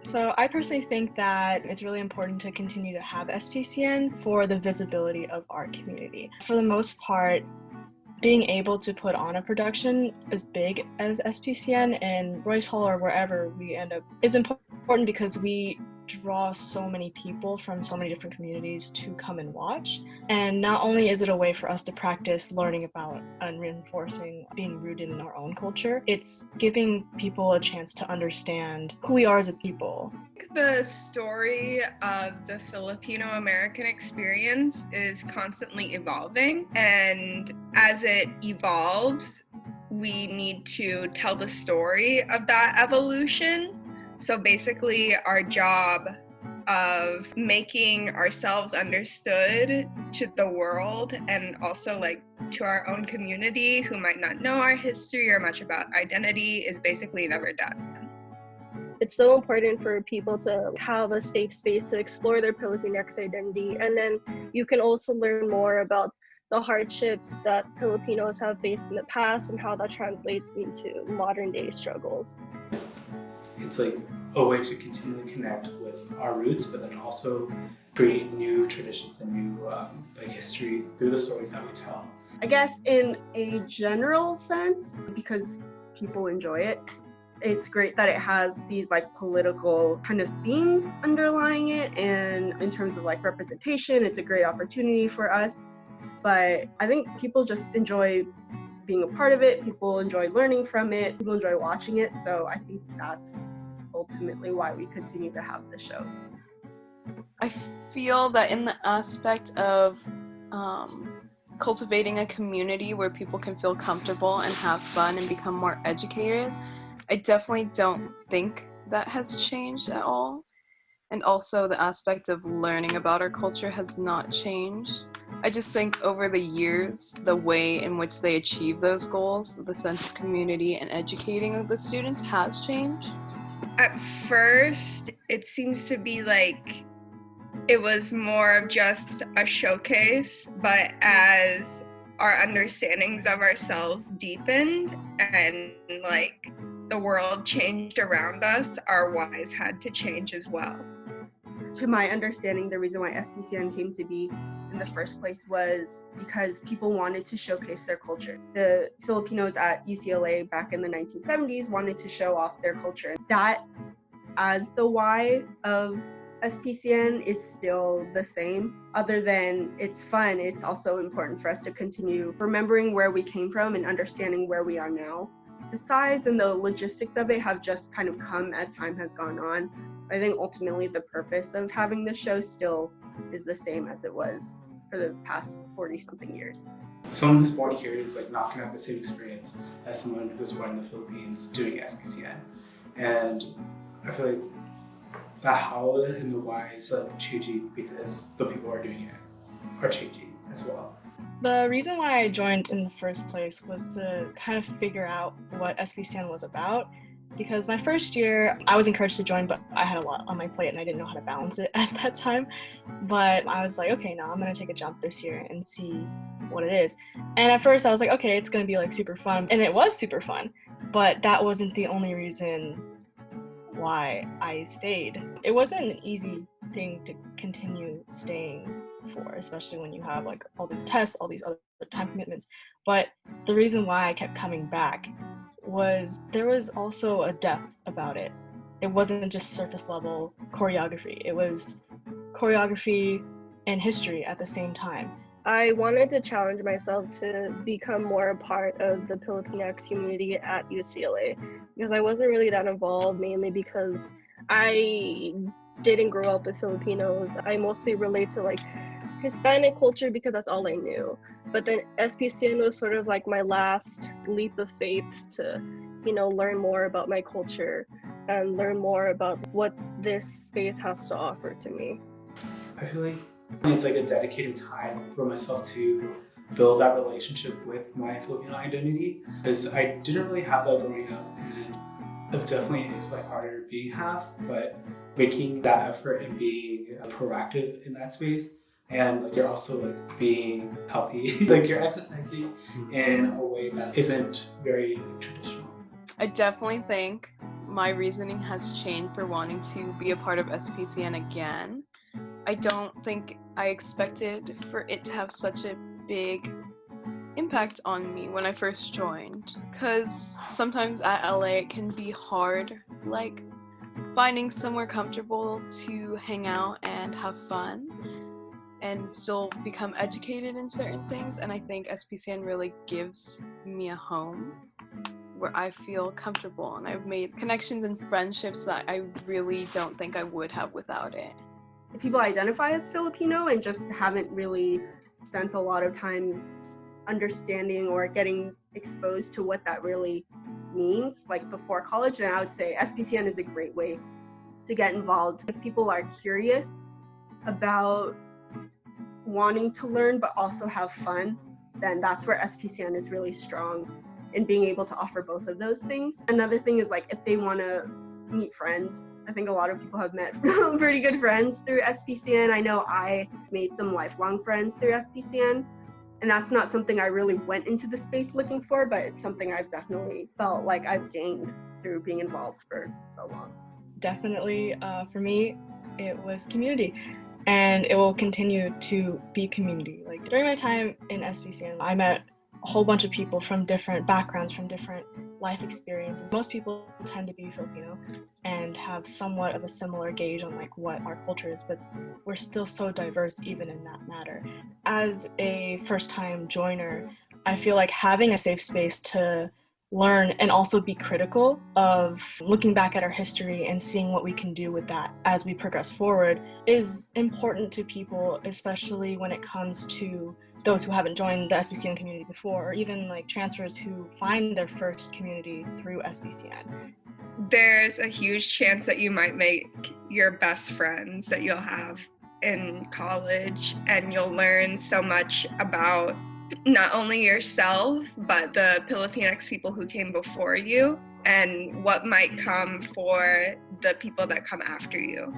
So I personally think that it's really important to continue to have SPCN for the visibility of our community. For the most part, being able to put on a production as big as SPCN in Royce Hall or wherever we end up is important because we draw so many people from so many different communities to come and watch. And not only is it a way for us to practice learning about and reinforcing being rooted in our own culture, it's giving people a chance to understand who we are as a people. The story of the Filipino American experience is constantly evolving, and as it evolves, we need to tell the story of that evolution. So basically, our job of making ourselves understood to the world and also to our own community who might not know our history or much about identity is basically never done. It's so important for people to have a safe space to explore their Filipinx identity, and then you can also learn more about the hardships that Filipinos have faced in the past and how that translates into modern day struggles. It's like a way to continually connect with our roots, but then also create new traditions and new histories through the stories that we tell. I guess in a general sense, because people enjoy it, it's great that it has these political kind of themes underlying it, and in terms of representation, it's a great opportunity for us. But I think people just enjoy being a part of it, people enjoy learning from it, people enjoy watching it, so I think that's ultimately why we continue to have the show. I feel that in the aspect of cultivating a community where people can feel comfortable and have fun and become more educated, I definitely don't think that has changed at all. And also the aspect of learning about our culture has not changed. I just think over the years, the way in which they achieve those goals, the sense of community and educating of the students has changed. At first, it seems to be it was more of just a showcase, but as our understandings of ourselves deepened and the world changed around us, our whys had to change as well. To my understanding, the reason why SPCN came to be in the first place was because people wanted to showcase their culture. The Filipinos at UCLA back in the 1970s wanted to show off their culture. That, as the why of SPCN, is still the same. Other than it's fun, it's also important for us to continue remembering where we came from and understanding where we are now. The size and the logistics of it have just kind of come as time has gone on. I think ultimately the purpose of having the show still is the same as it was for the past 40-something years. Someone who's born here is not going to have the same experience as someone who's born in the Philippines doing SPCN. And I feel like the how and the why is changing because the people who are doing it are changing as well. The reason why I joined in the first place was to kind of figure out what SPCN was about, because my first year I was encouraged to join, but I had a lot on my plate and I didn't know how to balance it at that time. But I was like, okay, now I'm going to take a jump this year and see what it is. And at first I was like, okay, it's going to be super fun. And it was super fun, but that wasn't the only reason why I stayed. It wasn't an easy thing to continue staying for, especially when you have all these tests, all these other time commitments. But the reason why I kept coming back was there was also a depth about it. It wasn't just surface level choreography. It was choreography and history at the same time. I wanted to challenge myself to become more a part of the Pilipinx community at UCLA because I wasn't really that involved, mainly because I didn't grow up with Filipinos. I mostly relate to Hispanic culture because that's all I knew. But then SPCN was sort of my last leap of faith to, learn more about my culture and learn more about what this space has to offer to me. I feel like it's a dedicated time for myself to build that relationship with my Filipino identity, because I didn't really have that growing up, and it definitely is harder being half, but making that effort and being proactive in that space, and you're also being healthy, you're exercising in a way that isn't very traditional. I definitely think my reasoning has changed for wanting to be a part of SPCN again. I don't think I expected for it to have such a big impact on me when I first joined, because sometimes at LA it can be hard, like finding somewhere comfortable to hang out and have fun and still become educated in certain things, and I think SPCN really gives me a home where I feel comfortable, and I've made connections and friendships that I really don't think I would have without it. If people identify as Filipino and just haven't really spent a lot of time understanding or getting exposed to what that really means, like before college, then I would say SPCN is a great way to get involved. If people are curious about wanting to learn but also have fun, then that's where SPCN is really strong in being able to offer both of those things. Another thing is, like, if they want to meet friends, I think a lot of people have met pretty good friends through SPCN. I know I made some lifelong friends through SPCN, and that's not something I really went into the space looking for, but it's something I've definitely felt like I've gained through being involved for so long. Definitely, for me, it was community, and it will continue to be community. Like, during my time in SPCN, I met a whole bunch of people from different backgrounds, from different life experiences. Most people tend to be Filipino and have somewhat of a similar gauge on like what our culture is, but we're still so diverse even in that matter. As a first-time joiner, I feel like having a safe space to learn and also be critical of looking back at our history and seeing what we can do with that as we progress forward is important to people, especially when it comes to those who haven't joined the SPCN community before, or even like transfers who find their first community through SPCN. There's a huge chance that you might make your best friends that you'll have in college, and you'll learn so much about not only yourself, but the Filipinx people who came before you and what might come for the people that come after you.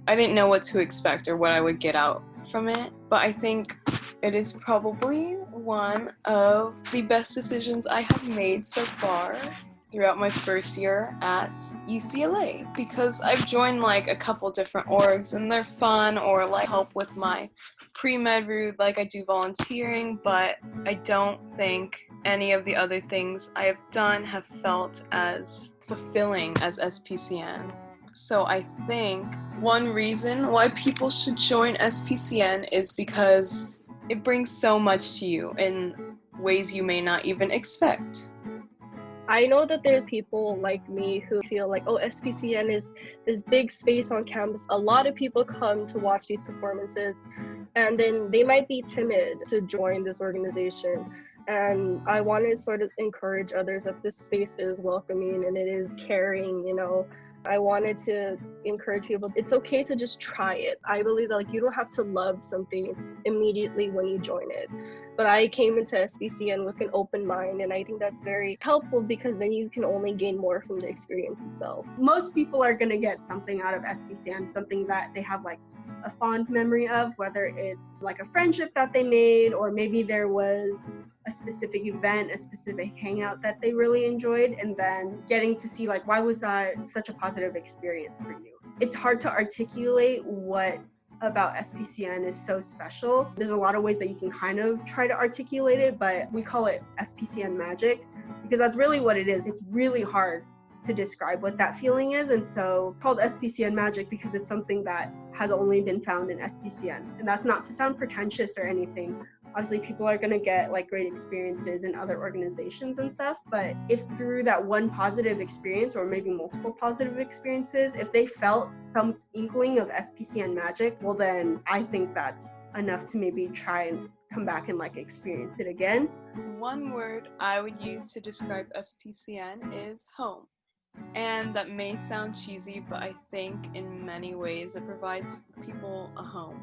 I didn't know what to expect or what I would get out from it, but I think it is probably one of the best decisions I have made so far throughout my first year at UCLA, because I've joined like a couple different orgs and they're fun, or like help with my pre-med route, like I do volunteering, but I don't think any of the other things I have done have felt as fulfilling as SPCN. So I think one reason why people should join SPCN is because it brings so much to you in ways you may not even expect. I know that there's people like me who feel like, oh, SPCN is this big space on campus. A lot of people come to watch these performances, and then they might be timid to join this organization. And I want to sort of encourage others that this space is welcoming and it is caring, you know. I wanted to encourage people, it's okay to just try it. I believe that like you don't have to love something immediately when you join it. But I came into SPCN with an open mind, and I think that's very helpful because then you can only gain more from the experience itself. Most people are going to get something out of SPCN, something that they have like a fond memory of, whether it's like a friendship that they made, or maybe there was a specific event, a specific hangout that they really enjoyed, and then getting to see like, why was that such a positive experience for you? It's hard to articulate what about SPCN is so special. There's a lot of ways that you can kind of try to articulate it, but we call it SPCN magic because that's really what it is. It's really hard to describe what that feeling is, and so it's called SPCN magic because it's something that has only been found in SPCN. And that's not to sound pretentious or anything. Obviously, people are going to get like great experiences in other organizations and stuff, but if through that one positive experience, or maybe multiple positive experiences, if they felt some inkling of SPCN magic, well then I think that's enough to maybe try and come back and like experience it again. One word I would use to describe SPCN is home. And that may sound cheesy, but I think in many ways it provides people a home.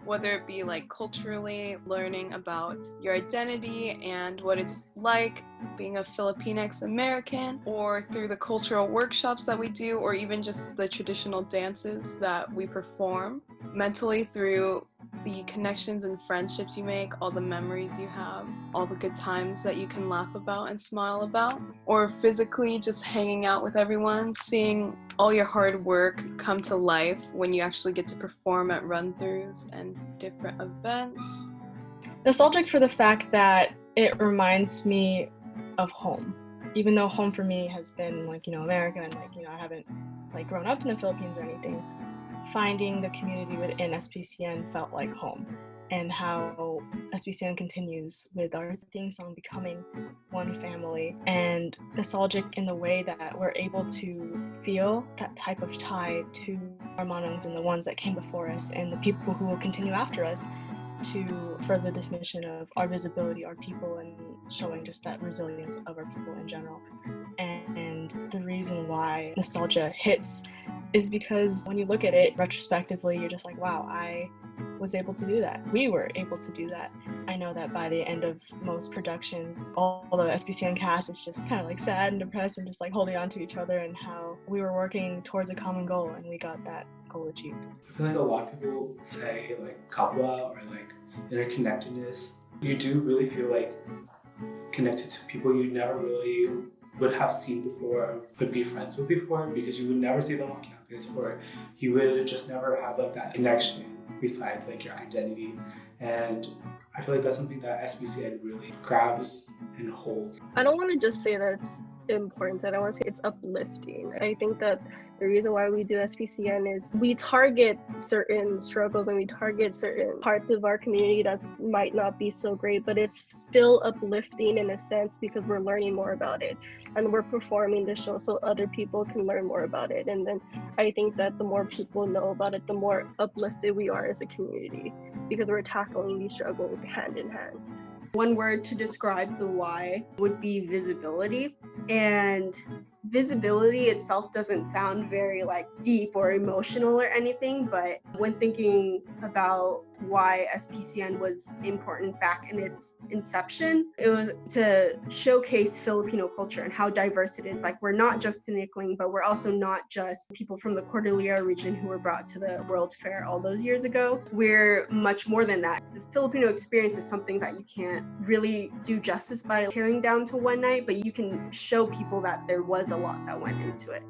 Whether it be like culturally learning about your identity and what it's like being a Filipinx American, or through the cultural workshops that we do, or even just the traditional dances that we perform. Mentally, through the connections and friendships you make, all the memories you have, all the good times that you can laugh about and smile about, or physically just hanging out with everyone, seeing all your hard work come to life when you actually get to perform at run-throughs and different events. Nostalgic for the fact that it reminds me of home. Even though home for me has been America, and I haven't grown up in the Philippines or anything, finding the community within SPCN felt like home, and how SPCN continues with our theme song becoming one family, and nostalgic in the way that we're able to feel that type of tie to our manongs and the ones that came before us and the people who will continue after us, to further this mission of our visibility, our people, and showing just that resilience of our people in general. And the reason why nostalgia hits is because when you look at it retrospectively, you're just like, wow, I was able to do that. We were able to do that. I know that by the end of most productions, all the SPCN cast is just kind of sad and depressed and just holding on to each other, and how we were working towards a common goal and we got that goal achieved. I feel like a lot of people say kapwa or interconnectedness. You do really feel connected to people you never really would have seen before, would be friends with before, because you would never see them on campus, or you would just never have that connection besides your identity. And I feel like that's something that SPCN really grabs and holds. I don't want to just say that it's important. I don't want to say it's uplifting. I think that the reason why we do SPCN is we target certain struggles and we target certain parts of our community that might not be so great, but it's still uplifting in a sense because we're learning more about it and we're performing the show so other people can learn more about it. And then I think that the more people know about it, the more uplifted we are as a community because we're tackling these struggles hand in hand. One word to describe the why would be visibility. And visibility itself doesn't sound very deep or emotional or anything, but when thinking about why SPCN was important back in its inception, it was to showcase Filipino culture and how diverse it is. We're not just Tinikling, but we're also not just people from the Cordillera region who were brought to the World Fair all those years ago. We're much more than that. The Filipino experience is something that you can't really do justice by tearing down to one night, but you can show people that there was a lot that went into it.